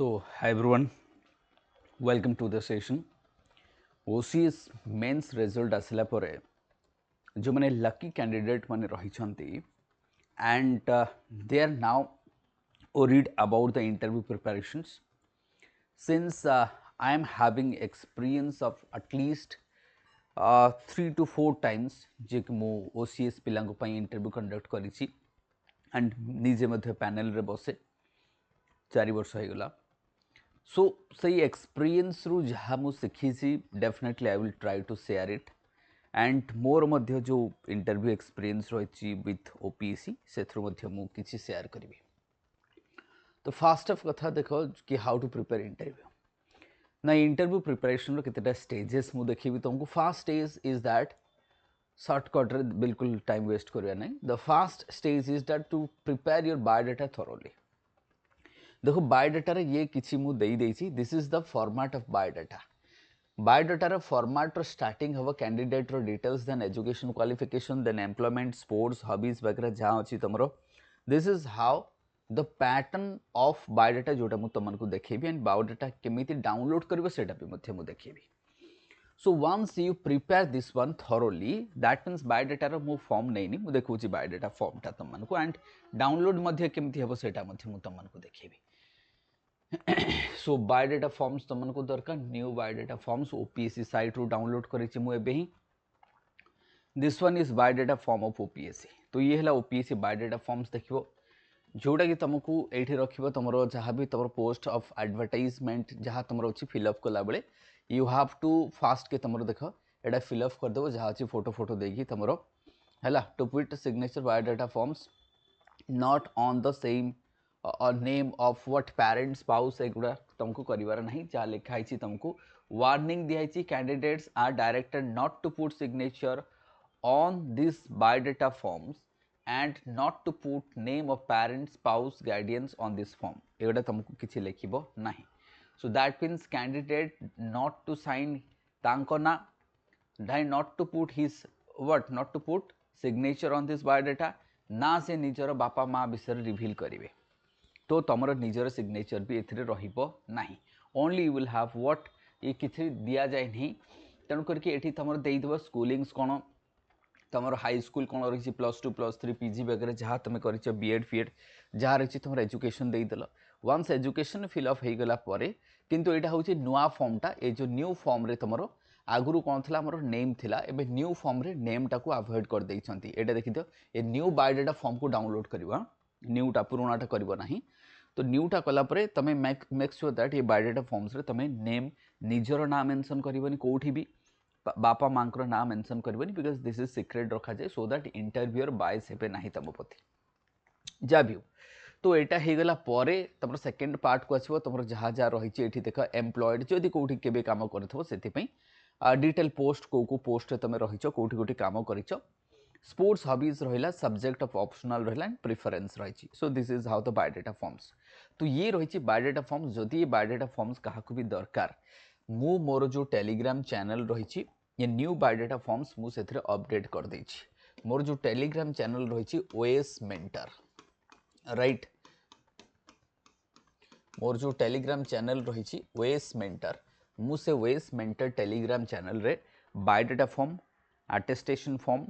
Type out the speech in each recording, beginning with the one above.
So, hi everyone, welcome to the session. OCS mains result आसला परे जो मैंने लकी कैंडिडेट माने रही and they are now worried about the interview preparations since I am having experience of at least 3 to 4 times जे कि मो OCS पिलांको पई interview conduct करिछि and निजे मध्य पैनल रे बसे 4 वर्ष हो गला. सो सही एक्सपीरियंस रु जहाँ मु शिखी definitely I will try to share it and more मध्य जो इंटरव्यू एक्सपीरियंस रही विथ ओपीएससी से मु किछि शेयर करी. तो फास्ट ऑफ कथा देखो कि हाउ टू प्रिपेयर इंटरव्यू ना इंटरव्यू प्रिपरेशन केतेटा स्टेजेस मु देखिबी तुमको. First stage is that shortcut रे बिल्कुल टाइम वेस्ट करिया नहीं. The first stage is that to prepare your biodata thoroughly. देखो बायोडाटा रे ये किछि मु देई देछि. This is the format of biodata. Biodata रे फॉर्मेट रो स्टार्टिंग हबो कैंडिडेट रो details, then education qualification, then employment, sports, hobbies वगैरह जहाँ अछि तमरो. This is how the pattern of biodata जोटा मु तमनको देखेबी एंड बायोडाटा केमिति डाउनलोड करबो सेटा भी मध्य मु देखेबी. So once you prepare this one thoroughly, that means biodata रो मु फॉर्म नहीं मु देखुची बायोडाटा फॉर्म टा तम मानको एंड डाउनलोड मध्य केमिति हबो सेटा मध्य मु तम मानको देखेबी. सो बायोडाटा फॉर्म्स तुम को दरकार. New biodata forms OPSC site रू डाउनलोड करिछि मु एबे ही. This one is biodata form of OPSC. तो ये हला ओपीएससी बायोडाटा फॉर्म्स देखिबो जोटा कि तुमको एठी रखिबो तुमरो जहाँ भी तुम पोस्ट ऑफ एडवर्टाइजमेंट जहाँ तुम अच्छी फिलअप कला बेले यू हैव टू फास्ट के तुम देख एटा फिलअप कर देबो जहाँ अच्छी फोटो फोटो देकी तुमरो हला to put signature biodata forms not on the same name of what parents spouse एगुड़ा तुमको करिवार नहीं. जहाँ लिखाई तुमको वार्निंग दिखाई candidates are directed not to put signature on this biodata forms and not to put name of parents, spouse, guardians on this form. एगुड़ा तुमको किछि लिखिबो नहीं. So that means candidate not to sign तांको ना, not to put his what, not to put signature on this biodata ना से निजर बापा माँ विषय रिवील करिवे. तो तमर निजर सिग्नेचर भी एथिरे रहिबो नाही. Only you will have what ये किछि दिया जाय नहीं. तेणु करके एठी तमर देई देबो स्कूलिंग्स कोन, तुम हाई स्कूल कौन रही +2 +3 पीजी वगैरह जहाँ तुम कर बीएड फीएड जहाँ रही तुम एजुकेशन देदेल. वंस एजुकेशन फिलअप हो गला किंतु यहाँ हूँ नुआ फॉर्मटा. ये जो न्यू फॉर्म रे तुम आगुरी कौन था आमर नेम थिला, एबे न्यू फॉर्म रे नेम टाको अवॉइड कर देइछंती. एटा देखि दियो ए न्यू बायोडाटा फॉर्म को डाउनलोड करबा. न्यूटा पुराणाटा करबो नाही. तो न्यूटा कला परे तमे मेक श्योर दैट ये बायोडाटा फॉर्म्स रे तमे नेम निजर नाम मेंशन करबनी कोठी भी बापा माँ ना मेंशन करबनी बिकॉज दिस इज सिक्रेट रखा जाए सो दैट इंटरव्यूअर बायस हेबे नाही तम प्रति जा भी. तो एटा हो गला परे तुम सेकेंड पार्ट को आसो तुम जहाँ जहाँ रही देख एम्प्लॉयड जदि कौटी केबे काम करथबो सेति डिटेल पोस्ट को पोस्ट तुम रही कौटी कौटी काम कर. स्पोर्ट्स हॉबीज रहा, सब्जेक्ट ऑफ ऑप्शनल रहा एंड प्रिफरेंस रही. So this is how the biodata forms. तो ये रही बायोडाटा फॉर्म्स. जदि ये बायोडाटा फॉर्म्स क्या भी दरकार मु मोर जो टेलीग्राम चैनल रही ये न्यू बायोडाटा फॉर्म्स मु से अपडेट कर देछि. मोर जो टेलीग्राम चैनल रही ओएस मेंटर राइट. मोर जो टेलीग्राम चैनल रही ओएस मेंटर मु से ओएस मेंटर टेलीग्राम चैनल रे बायोडाटा फॉर्म, अटेस्टेशन फॉर्म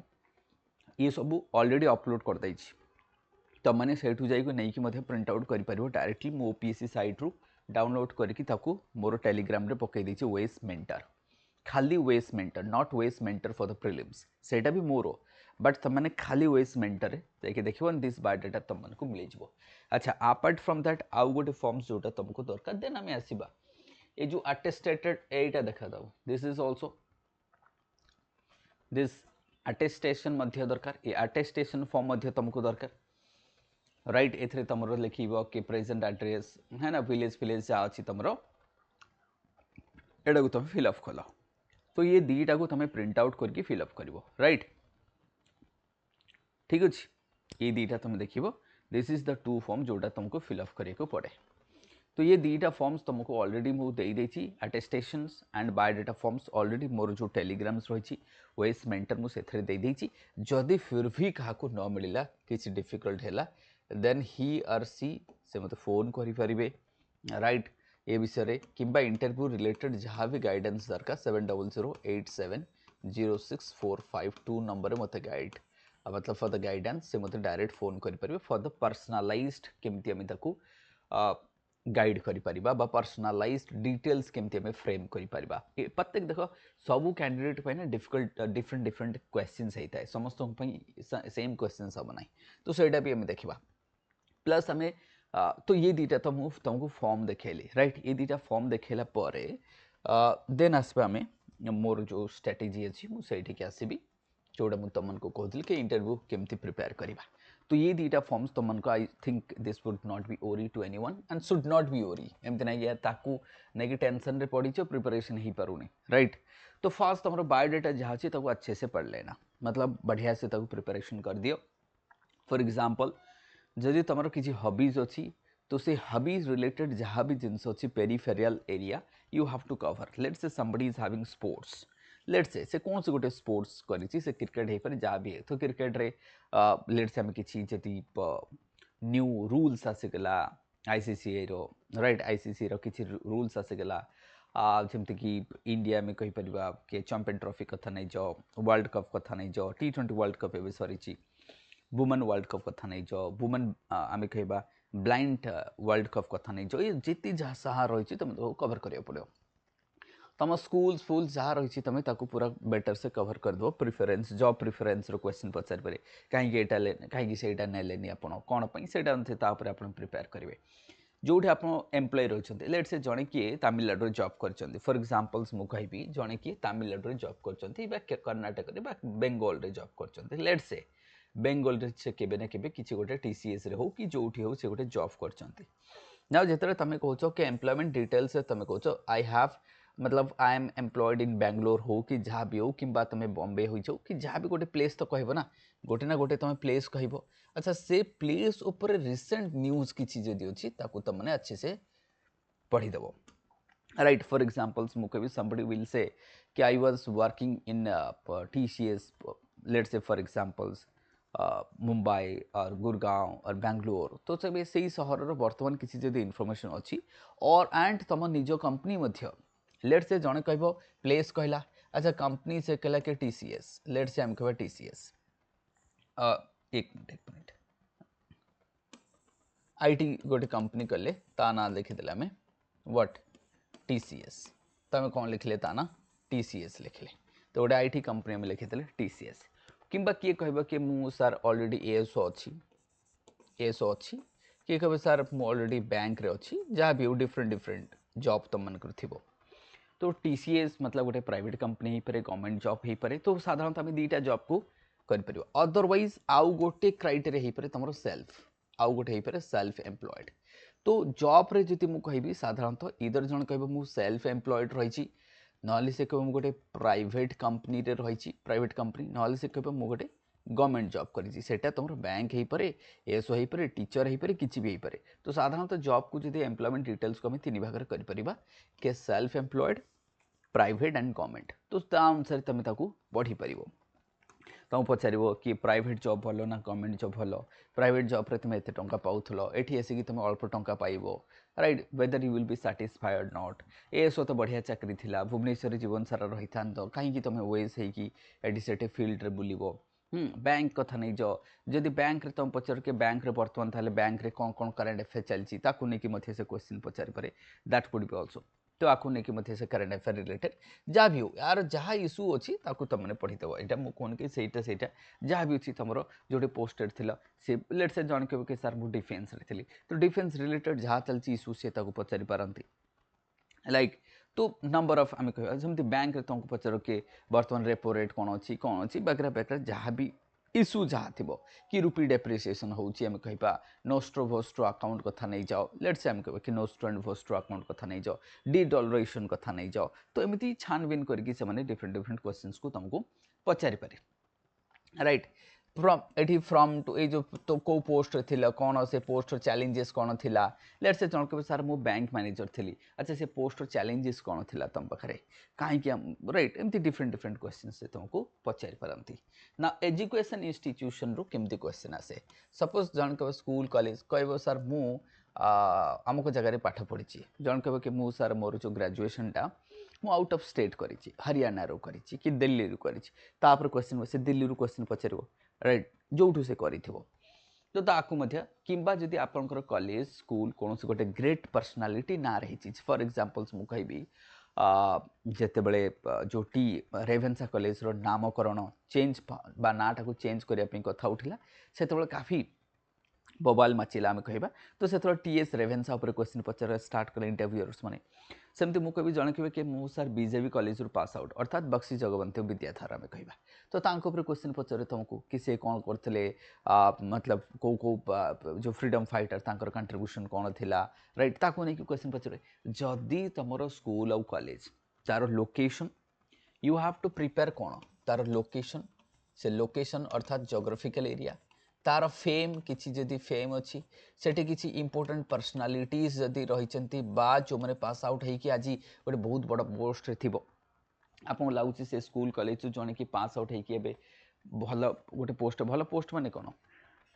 ये सब ऑलरेडी अपलोड कर देछि. तो मैंने सेठू जाइको नहीं कि प्रिंट आउट कर पारिबो डायरेक्टली मो ओपीएससी साइट रू डाउनलोड करके ताकू मोर टेलीग्राम रे पकई देछि ओएस मेंटर. खाली OS mentor, not OS mentor for the prelims. सेटा भी मोर बट तमने खाली ओएस मेंटर जाके देखिबो दिस बायोडाटा तुमको मिल जिवो. अच्छा अपार्ट फ्रॉम दैट आउ गोटे फॉर्म्स जोटा तुमको दरकार. देन आमे आसीबा ए जो अटेस्टेटेड एटा देखा दो. This is also this attestation मध्य दरकार. ये अटेस्टेशन फॉर्म मध्य तुमको दरकार राइट. एथरे तुमरो लिखिबो कि प्रेजेंट एड्रेस है ना, विलेज विलेज जा अछि तुमरो एटा को तुम फिलअप कलो. तो ये दीटा को तुम प्रिंट आउट करके फिलअप करिवो राइट. ठीक अच्छे. ये दीटा तुम देखिबो. This is the two form जोटा तुमको फिलअप करिया को पड़े. तो ये दीटा फॉर्म्स तुमको ऑलरेडी मु दे देछि. Attestations and biodata forms already मोर जो टेलीग्राम्स रही ओएस मेंटर मु सेथरे दे देछि. जदि फिर भी कहा को न मिलला किछि डिफिकल्ट हैला देन ही आर सी से मते फोन करि परिबे राइट. ए विषय किंबा इंटरव्यू रिलेटेड जहाँ भी गाइडेंस दरकार 7008706452 नंबर मत गाइड मतलब फॉर द गाइडेंस से मत डायरेक्ट फोन करें फॉर द पर्सनालाइज्ड केमती आम ताकू गाइड करिपरिबा बा पर्सनालाइज्ड डिटेल्स केमती आम फ्रेम करिपरिबा प्रत्येक देख सबू कैंडिडेट पे ना डिफिकल्ट डिफरेंट डिफरेंट क्वेश्चंस होता है समस्त सेम क्वेश्चंस हम ना तो सेटा भी आम देखा प्लस आम तो ये दीटा तो मुझे तुमको फॉर्म देखली राइट ये दीटा फॉर्म देखला देन आसपा आम मोर जो स्ट्रेटेजी अच्छी मुझे आसबि जोटा मुझे तुमको कहती कि इंटरव्यू केमती प्रिपेयर करवा तो ये दीटा फॉर्म्स तुमको I think this would not be worry to anyone and should not be worry एमती ना यार ताकू नहीं टेंशन रे पड़ी प्रिपरेशन हो पारुनी राइट तो फास्ट तुम बायोडाटा जहाँ अच्छे अच्छे से पढ़ लेना मतलब बढ़िया से प्रिपरेशन कर दियो फॉर एग्जांपल जदि तुम किसी हॉबीज अच्छी तो से हॉबीज रिलेटेड जहाँ भी जिनस अच्छी peripheral area you have to cover let's say somebody is having sports let's say कौन से गोटे स्पोर्ट्स करी से क्रिकेट हो पारे जहाँ भी है तो क्रिकेट रे लेट्स आम किसी जदि new rules आसीगला ICCI row right ICC रो किसी रूल्स आसीगला जमती कि इंडिया में कहीपर कि चैंपियन ट्रॉफी कथा नहीं जाओ वर्ल्ड कप कथा नहीं जाओ T20 वर्ल्ड कप एवं सरी वुमेन वर्ल्ड कप कथा नहीं जाओ वुमेन आम कह ब्लाइंड वर्ल्ड कप कथा नहीं जाओ ये जिते जहाँ साहा रही तुम कवर करा पड़ो तुम स्कूल फूल जहाँ रही तुम पूरा बेटर से कवर करदेव प्रिफरेन्स जॉब प्रिफरेन्स क्वेश्चन पचार पारे कहीं कहीं से नेलेनि आप कौन से आप प्रिपेयर करेंगे जोटी आप एम्प्लॉय रही लेट से जड़े किए तमिलनाडु जॉब कर फॉर एग्जांपल्स मु कहि जड़े किए तमिलनाडु जॉब कर कर्णाटक बेंगल रे जॉब कर लेट से बेंगल रे से केबे ना केबे किसी गोटे TCS रे हो कि जोठी हो से गोटे जॉब कर ना जिते तुम कौच कि एम्प्लॉयमेंट डिटेल्स तुम कौच आई हैव मतलब I am employed in Bangalore हो कि जहाँ भी हो कि तुम बॉम्बे हो जाओ कि जहाँ भी गोटे प्लेस तो कह ना गोटे तुम प्लेस कह अच्छा से प्लेस उपर रिसेंट न्यूज किसी जदि अच्छी तुमने अच्छे से पढ़ीदेव राइट फॉर एग्जांपल्स मुझे somebody will say कि I was working in TCS let's say for examples Mumbai और गुड़गांव और बेंगलोर तो से से सहर बर्तमान किसी जदि इनफॉरमेशन अच्छी और एंड तुम निज कंपनी लेट से जड़े कह प्लेस कहला अच्छा कंपनी से कहला कि TCS लेट से आम कह TCS एक मिनट IT गोटे कंपनी कले ता ना लिखिदे आम व्हाट TCS तुम कौन लिखले ता ना TCS लिखले तो गोटे IT कंपनी में लिखिदे TCS किंबा किए कह कि मु सार ऑलरेडी ASO अच्छी किए कह सार मु ऑलरेडी बैंक रे अच्छी जहाँ भी डिफरेंट डिफरेंट जॉब तुम मन थी तो TCS मतलब गोटे प्राइवेट कंपनी हो पारे गवर्नमेंट जॉब हो पारे तो साधारणतः आम दुईटा जॉब को कर अदरवाइज आउ गोटे क्राइटेरिया हो पारे तुम सेल्फ आउ गोटे हो पारे सेल्फ एम्प्लॉयड तो जॉब रे जति मु कहबी साधारणतः इधर जन कहबो मु सेल्फ एम्प्लॉयड रही नॉले से कहबो मु गोटे प्राइवेट कंपनी रे रही प्राइवेट कंपनी नॉले से कहबो मु गोटे गवर्नमेंट जॉब करी सेटा तुम बैंक हो पारे एसओ हो पारे टीचर हो पारे किसी भी हो पारे तो साधारणतः जॉब को जब एम्प्लॉयमेंट डिटेल्स को आम तीन भाग कर के self employed private and government तो अनुसार तुम पढ़ी पार तुम पचार कि प्राइवेट जॉब भल ना गवर्नमेंट जॉब भल प्राइवेट जॉब रे तुम एत टंका पाउल एठी आसिक तुम अल्प टंका पाइब right whether you will be satisfied not एसो तो बढ़िया चाकरी थिला भुवनेश्वर जीवन सारा रही था कहीं तुम ओएस होटी फील्ड रे बुलव बैंक कथा नहीं जाओ जदि बैंक रे तुम पचार के बैंक रे बर्तमान ताले बैंक रे कौन कौन करेंट अफेयर चलती नहीं से क्वेश्चन पचार पारे दैट वुड बी ऑल्सो तो आपको नहीं से करेंट अफेयर रिलेटेड जहाँ भी हो यार जहाँ इश्यू अच्छी तुमने पढ़ीदेव यहाँ मुझे कहून कि सहीटा जहाँ भी अच्छी तुम जो पोस्टेड थी से लेट से जन कह कि सार मुझे डिफेन्स रे थी तो डिफेन्स रिलेटेड जहाँ चलती इश्यू से पचारि पारती लाइक तो नंबर ऑफ आम कह जमी बैंक रे तुमको पचार कि बर्तमान रेपो रेट कौन अच्छी बगैरा बगैरा जहाँ भी इश्यू जहाँ थी कि रुपी डेप्रिसिएसन होची आम कह नोस्ट्रो भोस्ट्रो अकाउंट कथा नहीं जाओ लेट से आम कह कि नोस्ट्रो एंड भोस्ट्रो अकाउंट कथा नहीं जाओ डीडॉलरेशन कथा नहीं जाओ तो एमती छानबीन करके डिफरेंट डिफरेंट क्वेश्चंस को तुमको पचारि पारे राइट फ्रॉम एटी फ्रॉम टू ये जो तो को पोस्ट थी कौन से पोस्ट चैलेंजेस कौन थी लेट से जन कहे सार मु बैंक मैनेजर थी अच्छा से पोस्ट चैलेंजेस कौन थी तुम पाखे कहीं राइट एमती डिफरेंट डिफरेंट क्वेश्चन से तुमको पचारि पारती ना एजुकेशन इंस्टीट्यूशन रू केमती क्वेश्चन आसे सपोज जन कह स्कूल कॉलेज कह सार मु अमुक जगह पाठ पढ़ी जन कह कि मु सर मोर जो ग्रेजुएशनटा मु आउट ऑफ स्टेट करी हरियाणा रू करी कि दिल्ली रू करी क्वेश्चन से दिल्ली रू क्वेश्चन पचार राइट जो से कर तो ताकू किंबा जदि आपंकर कॉलेज स्कूल कौन गोटे ग्रेट पर्सनालीटी ना रही फॉर एग्जांपल्स मु कहबी जिते बड़े जो टी रेभेन्सा कॉलेज रो नामकरण चेंज बा नाटा को चेंज करने कथा उठिला से काफ़ी बबाल मचिला आम कह तो से टीएस रेभेन्सा उपर क्वेश्चन पचार स्टार्ट कले इंटरव्यूअर्स मैंने सेमती मुझे कभी जन कहे कि मु सर बीजेपी कॉलेज रू पास आउट अर्थात बक्सी जगवंत विद्याधर आम कह तो क्वेश्चन पचारे तुमको कि से कौन करते मतलब कौ कौ जो फ्रीडम फाइटर तांकर कंट्रीब्यूशन कौन थिला राइट ताको नहीं क्वेश्चन पचारे जदि तुम स्कूल आउ कॉलेज तार location you have to prepare कौन तार लोकेशन से लोकेशन अर्थात जोग्राफिकल एरिया तार फेम किसी जदि फेम अच्छी सेठी किसी इंपोर्टेंट पर्सनालिटीज जदि रही बा जो मैंने पास आउट होगी आज गोटे बहुत बड़ पोस्ट थी आपको लगुच से स्कूल कॉलेज जन कि पास आउट होगी भल गोटे भल पोस्ट माने कौन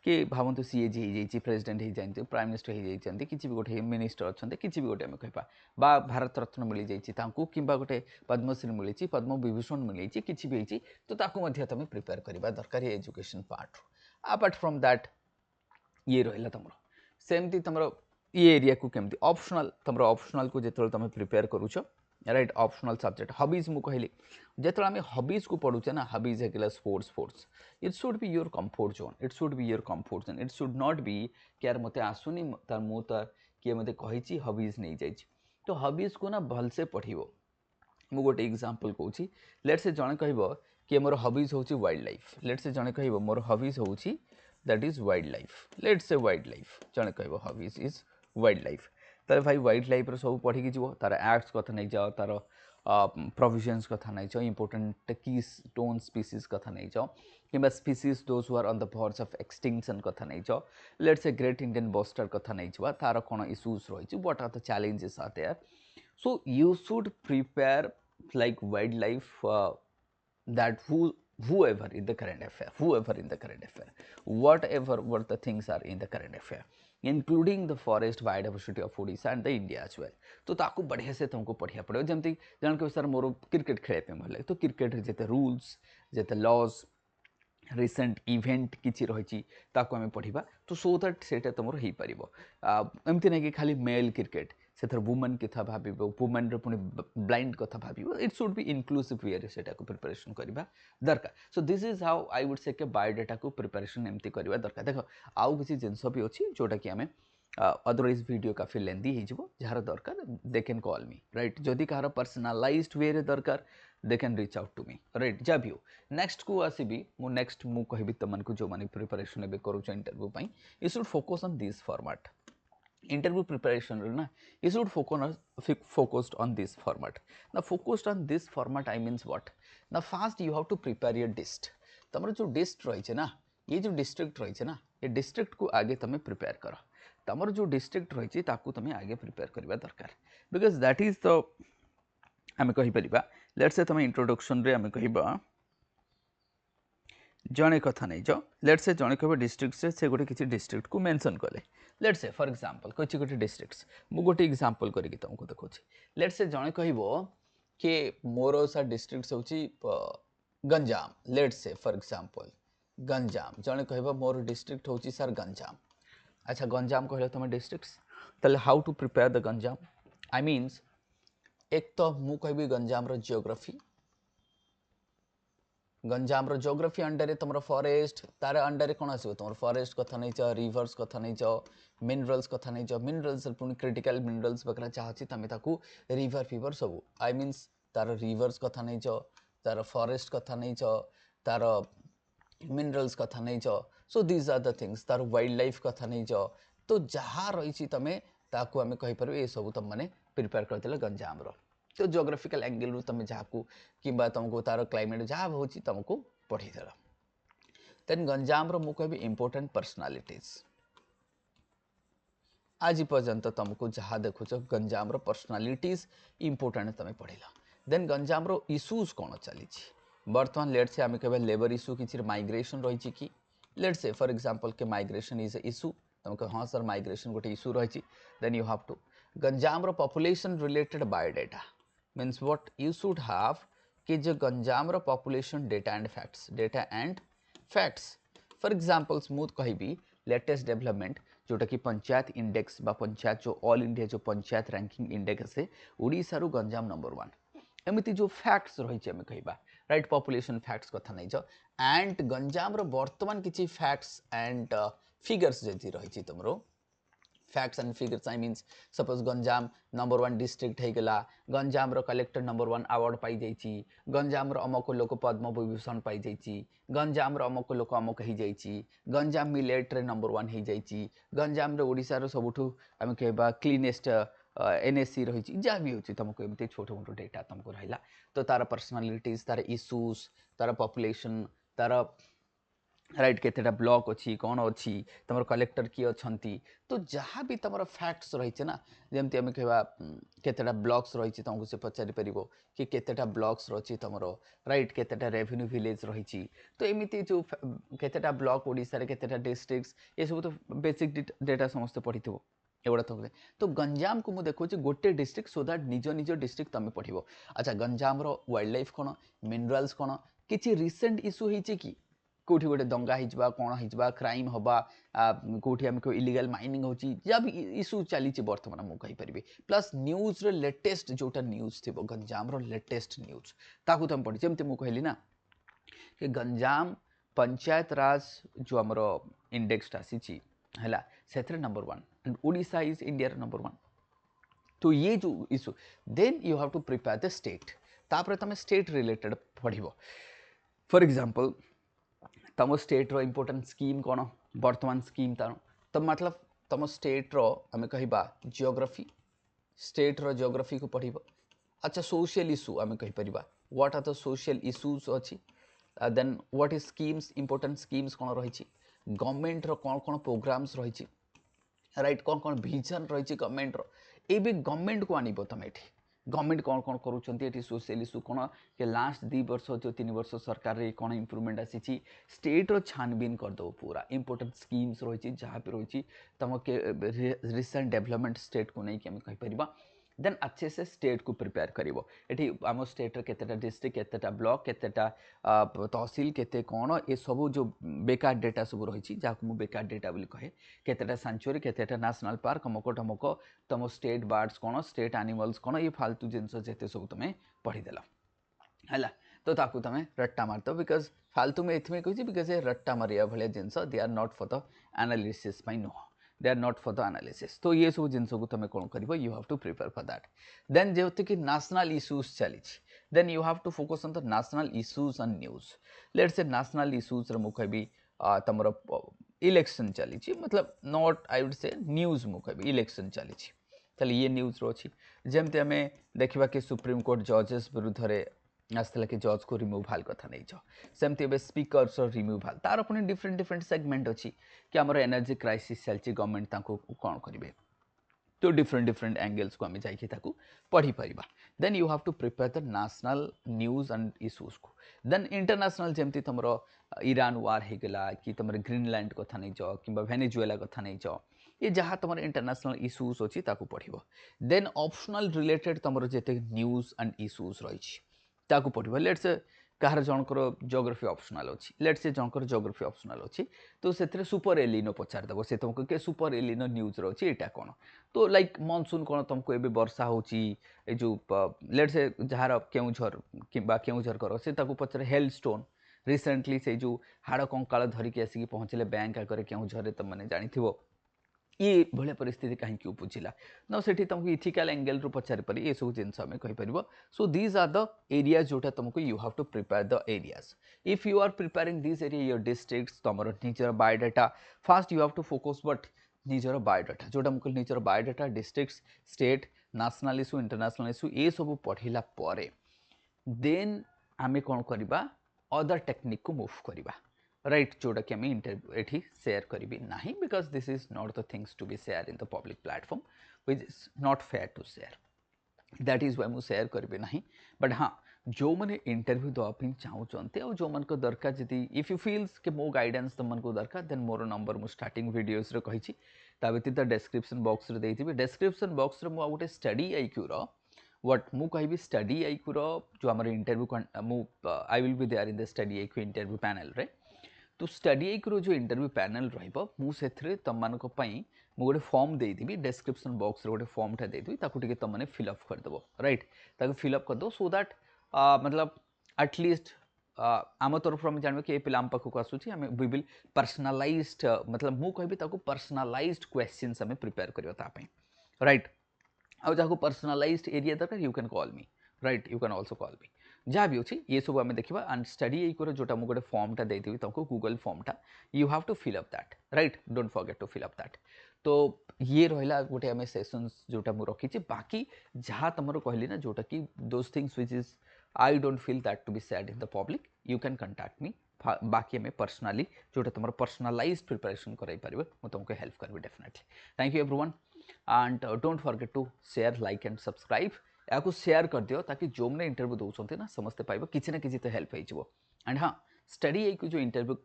कि भावतु सीएजी हो जाए प्रेसिडेंट हो जाए प्राइम मिनिस्टर हो जाए किसी भी गोटे मिनिस्टर अच्छा किसी भी गोटे आम कह भारत रत्न मिल जाए कि गोटे पद्मश्री मिली पद्म विभूषण मिली किसी भी होती तो तुम प्रिपेयर करवा दरकार education part apart from that ये रहा तुम सेमती तुम ये एरिया को केमती ऑप्शनल तुम ऑप्शनल को जो तुम प्रिपेयर करुच राइट ऑप्शनल सब्जेक्ट हॉबीज मु कहली जो आम हॉबीज को पढ़ुचे ना हॉबीज है sports sports it should be your comfort zone it should be your comfort zone it should not B कि यार मत आसुनी मुझे किए मत कही हॉबीज नहीं जाइए तो हॉबीज को ना भलसे पढ़ो मु गोटे एग्जांपल कहूँ लेट से जन कह कि मोर हॉबीज हूँ वाइल्ड लाइफ लेट से जन कह मोर हॉबीज हूँ that is wild life let से वाइल्ड लाइफ जन कह हॉबीज इज वाइल्ड लाइफ तार भाई वाइल्ड लाइफ सब पढ़ी जीव तार एक्ट्स कथा नहीं जाओ तार प्रोविजन्स कथा नहीं जाओ इंपोर्टेंट की स्टोन स्पीसीज कथा नहीं जाओ कि species those who are on the words of extinction कथा नहीं जाओ let's a great Indian bustard कथा नहीं जाओ तार कौन इश्यूज रही what are the challenges are there so you should prepare like wildlife that whoever in the current affair whatever what the things are in the current affair including the forest biodiversity of Odisha and the India as well तो ताकू बढ़िया से तुमको पढ़िया पड़े जमती जन के सर मोर क्रिकेट खेले पे भल लगे तो क्रिकेट जिते रूल्स जिते लॉज रिसेंट इवेंट किसी रही आम पढ़ा तो सो दैट से तुम हो पार एमती नहीं कि खाली मेल क्रिकेट से वुमेन कथा भाव वुमेन पुणी ब्लाइंड कथा भाव इट शुड बी इनक्लूसिव वे से प्रिपरेशन करवा दरकार so this is how I would से के बायोडाटा को प्रिपरेशन एमती करवा दरकार देख आउ किसी जिनस भी अच्छी जोटा कि आम अदरवाइज वीडियो काफी लेंदी हो जार दरकार they can call me right जदि कहार पर्सनालाइज्ड वे दरकार they can reach out to me right जब भी हो नेक्स्ट को आसबि मु नेक्स्ट मु कहबी तुमको जो माने प्रिपरेशन एबे करूछ इंटरव्यू पई you should focus on this format interview preparation ना you should focused on this format ना focused on this format I means what ना first you have to prepare your district तुम जो डिस्ट रही ना ये जो डिस्ट्रिक्ट रही ना ये डिस्ट्रिक्ट को आगे तुम प्रिपेयर कर तुम जो डिस्ट्रिक्ट रही तुम आगे प्रिपेयर करवा दरकार बिकज दैट इज द आम कहीपर लेट्स से तुम इंट्रोडक्शन रे आम कह जड़े कथा नहीं जाओ लेट्स से जड़े कह डिस्ट्रिक्ट से गोटे किसी डिस्ट्रिक्ट को मेंशन कले लेट्स से फॉर एग्जांपल किसी गोटे डिस्ट्रिक्ट मु गोटे एग्जांपल करके तुमको देखो लेट्स से जड़े कह कि मोर सर डिस्ट्रिक्ट हूँ Ganjam let's say for example Ganjam जड़े कह मोर डिस्ट्रिक्ट हूँ सर गंजाम अच्छा गंजाम कहले तुम डिस्ट्रिक्ट्स ताले how to prepare the Ganjam I means एक तो मु कहबी गंजाम रो जियोग्राफी गंजाम रो जियोग्राफी अंडर तुम फॉरेस्ट तार अंडर कौन आसो तुम फॉरेस्ट कथा नहीं चाह रिवर्स कथा नहीं चाह मिनरल्स कथा नहीं चाह मिनरल्स पुणी क्रिटिकल मिनरल्स वगैरह चाहती तुम ताकू रिवर फिवर सब आई मीन्स तार रिवर्स कथा नहीं चाह तार फॉरेस्ट कथा नहीं चाह तार मिनरल्स कथा नहीं चाह so these are the things तार वाइल्ड लाइफ कथा नहीं चाह तो जहाँ रही तुम ताकू आम कहीपर ये सब तुम मैंने प्रिपेयर करते गंजाम रो तो जियोग्राफिकल एंगल रू तुम जहाँ कि तुमको तार क्लाइमेट जहाँ हो तुमको पढ़ी देल देन गंजाम रो मु कहबी इंपोर्टेंट पर्सनालिटीज आज पर्यंत तुमको जहाँ देखुच गंजाम रो पर्सनालिटीज इंपोर्टेंट तुम पढ़ला देन गंजाम रो इश्यूज कौन चली बर्तमान लेट से आम कह लेबर इश्यू किसी माइग्रेशन रही कि लेट से फॉर एग्जांपल के माइग्रेशन इज ए इश्यू तुम कह हाँ सर माइग्रेशन गोटे इश्यू रही then you have to Ganjam population related biodata means what you should have कि जो Ganjam population data and facts for examples मु कहबी लेटेस्ट डेवलपमेंट जोटा कि पंचायत इंडेक्स बा पंचायत जो ऑल इंडिया जो पंचायत रैंकिंग इंडेक्स है ओडिशा रु गंजाम नंबर 1 एमती जो फैक्ट्स रही आम कह राइट पॉपुलेशन फैक्ट्स कथा नहीं एंड गंजाम वर्तमान किसी फैक्ट्स एंड फिगर्स जदि रही तुम facts and figures I means suppose Ganjam number 1 district होगला गंजाम कलेक्टर नंबर 1 अवार्ड पाई जाइए गंजाम अमुक लोक पद्म विभूषण पाई जाइए गंजाम अमुक लोक अमुक हो जाइए गंजाम मिलेट रे नंबर 1 हो जाइए गंजाम ओडिशार सबुठू आम कह क्लीनेस्ट एनएससी रही जहाँ भी हो तुमको एमती छोट मोट डेटा तुमको रहा तो तार पर्सनालीटीज तार इश्यूज तार पॉपुलेशन तार राइट केतेटा ब्लॉक अच्छी कौन अच्छी तुम कलेक्टर किए अच्छा तो जहाँ भी तुम फैक्ट्स रही ना जमती आम कह केतेटा ब्लॉक्स रही तुमको से पचारि पार कि केतेटा ब्लॉक्स रही तुम राइट केतेटा रेवेन्यू विलेज रही तो एमती जो केतेटा ब्लॉक ओडिशा रे केतेटा डिस्ट्रिक्ट्स ये सब तो बेसिक डेटा समस्त पढ़ी एगुड़ा तो गंजाम को मुझे देखा गोटे डिस्ट्रिक्ट सो दैट निज निज डिस्ट्रिक्ट तुम पढ़ अच्छा गंजाम वाइल्ड लाइफ कौन मिनराल्स कौन किसी रिसेंट इश्यू होती कि कौटी गोटे दंगा हो कौन हो क्राइम हवा कौटी आम इलीगल माइनिंग होची या भी इश्यू चली बर्तमान मुझे कहीपरि प्लस न्यूज रे लेटेस्ट जोटा न्यूज थी गंजाम रो लेटेस्ट न्यूज ताकू तुम पढ़ी जमी मुझे कहली ना कि गंजाम पंचायत राज जो आमर इंडेक्स आसी है से number 1 and Odisha is India number 1 तो ये जो issue then you have to prepare the state तापर तुम स्टेट रिलेटेड पढ़ फॉर एग्जांपल तुम स्टेट रो इम्पोर्टेंट स्कीम कौन वर्तमान स्कीम तार तो मतलब तुम स्टेट रो आम कह जियोग्राफी स्टेट रो जियोग्राफी को पढ़ अच्छा सोशल इश्यू आम कहीपर what are the social issues अच्छी then what is schemes important schemes कौन रही गवर्नमेंट रो कौन कौन प्रोग्राम्स रही राइट कौन कौन विजन रही गवर्नमेंट रो ये भी गवर्नमेंट को आनब तुम ये गवर्नमेंट कौन कौन करुँच सोशल इश्यू कौन कि लास्ट 2 वर्ष जो 3 वर्ष सरकार रे कौन इम्प्रूवमेंट आसी स्टेट रो छानबीन करदेव पूरा इंपोर्टेंट स्कीम्स रही जहाँ भी रही तुम रिसेंट डेवलपमेंट स्टेट को नहीं आम कहीपर देन अच्छे से स्टेट को प्रिपेयर करें आम स्टेट केतेटा डिस्ट्रिक्ट केतेटा ब्लॉक केतेटा तहसील केते कौन ये सब जो बेकार डेटा सब रही जहाँ मुझे बेकार डेटा बोली कहे केतेटा सेंचुरी केतेटा नेशनल पार्क अमुक टमुक तुम स्टेट बर्ड्स कौन स्टेट एनिमल्स कौन ये फालतू जिनस जिते सब तुम पढ़ीदेल है तो ताकू तुम रट्टा मारद बिकज फालतू में ये कही बिकज ये रट्टा मारिया भाया जिनस they are not for the analysis नुह they are not for the analysis तो ये सब जिन को तुम कौन कर you have to prepare for that then जेहतु कि नेशनल इश्यूज चली then you have to focus on the national issues and news let's say national issues रे मुझे कहबी तुम इलेक्शन चली मतलब not I would say news मुझे कहबी इलेक्शन चली चल ये न्यूज रो अच्छी जमती आम देखा कि सुप्रीम कोर्ट जजेस विरुद्ध रे आसला कि जज को रिमूवाल कथा नहीं सेमती ए स्पीकर्स रिमूवाल तार पुणी डिफरेंट डिफरेंट सेगमेंट अच्छी कि आमर एनर्जी क्राइसिस चलती गवर्नमेंट कौन करेंगे तो डिफरेंट डिफरेंट एंगल्स को आम जाकि पढ़ी पार then you have to prepare the national news and issues को देन इंटरनेशनल जमती तुम ईरान वार होगला कि तुम ग्रीनलैंड कथा नहीं कि वेनेजुएला कथा नहीं ये जहाँ तुम इंटरनेशनल इश्यूज अच्छी पढ़ देन ऑप्शनल रिलेटेड तुम जिते न्यूज एंड इश्यूज रही ताकू पढ़ लेट्स से कहार जनकर जियोग्राफी ऑप्शनल अच्छी लेट्स से जनकर जियोग्राफी ऑप्शनल अच्छी तो से सुपर एलिनो पचारदेव से तुमको कि सुपर एलिनो न्यूज रही यहाँ कौन तो लाइक मनसून कौन तुमको ये वर्षा होची जो लेट्स से जार केउझर कि केउझर कर से पचारे हेल स्टोन रिसेंटली से जो हाड़ कंकाल धरिकी आसिक पहुँचले बैंक आगे केउझर तुम मैंने जानी ये भाया परिस्थिति कहीं उपजिला ना से तुमको इथिकल एंगल रू पचारि पारे ये सब जिन कहीपर so these are the areas जोटा तुमको you have to prepare the areas if you are preparing this area your districts तुम निजर biodata first you have to focus but निजर बायोडाटा जोटा मुझे निजर biodata districts state national issue international issue ये सब पढ़ला देन आम कौन करवा अदर टेक्निक को मूव करवा राइट जोटा कि आम इंटरव्यू शेयर करी ना because this is not the things to be share in the public platform which is not fair to share that is why मुझे शेयर करी ना बट हाँ जो मैंने इंटरव्यू देवाई चाहते और जो मन को दरकार जी इफ यू फील्स कि मो गाइडेंस तुम को दरकार देन मोर नंबर मु स्टार्टिंग वीडियोस रे कही ता व्यतीत डिस्क्रिप्शन बॉक्स रे देइथिबि डिस्क्रिप्शन बॉक्स रे मु गोटे स्टडी आईक्यू रो व्हाट मु कहि स्टडी आईक्यू रो जो हमर इंटरव्यू मु I will be there in the study IQ interview panel रे तो स्टडी आईक्यू जो इंटरव्यू पैनल रहिबो मु सेथरे तम मानको पई मु गोटे फॉर्म देइथिबि डिस्क्रिप्शन बॉक्स रे गोटे फॉर्म टा देइथिबि ताकू टिके तम माने फिल अप कर देबो राइट ताकू फिल अप कर दो सो दैट मतलब एटलिस्ट आम तरफ आम जानवे कि ये पिला पाखक आसूँ आम वी विल पर्सनालाइज्ड मतलब मु कहबी ताकू पर्सनालाइज्ड क्वेश्चंस आम प्रिपेयर करबा राइट आउ जहाँ पर्सनालाइज्ड एरिया दरकार you can call me right you can also call मी जहाँ भी अच्छी ये सब आम देखा एंड स्टडी ये जोटा मुझे गोटे फॉर्मटा देती तुमको गूगल फॉर्मटा you have to fill up that right don't forget to fill up that तो ये रहा गोटे आम सेसन्स जोटा मुझे रखी बाकी जहाँ तुम कहली ना जोटा कि those things which is I don't feel that to be said in the public you can contact me बाकी आम पर्सनाली जोटा तुम पर्सनालाइज प्रिपरेशन कराई पारे मुझे तुमको हेल्प करी definitely thank you everyone and don't forget to share like and subscribe या शेयर कर दियो ताकि जो मैंने इंटरव्यू दौरान ना समस्ते पाइबा किसी ना किसी तो हेल्प हो एंड हाँ स्टडी ये जो इंटरव्यू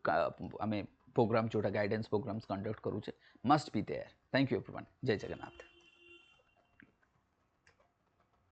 आम प्रोग्राम जोटा गाइडेंस प्रोग्राम्स कंडक्ट करूचे must be there thank you everyone जय जगन्नाथ।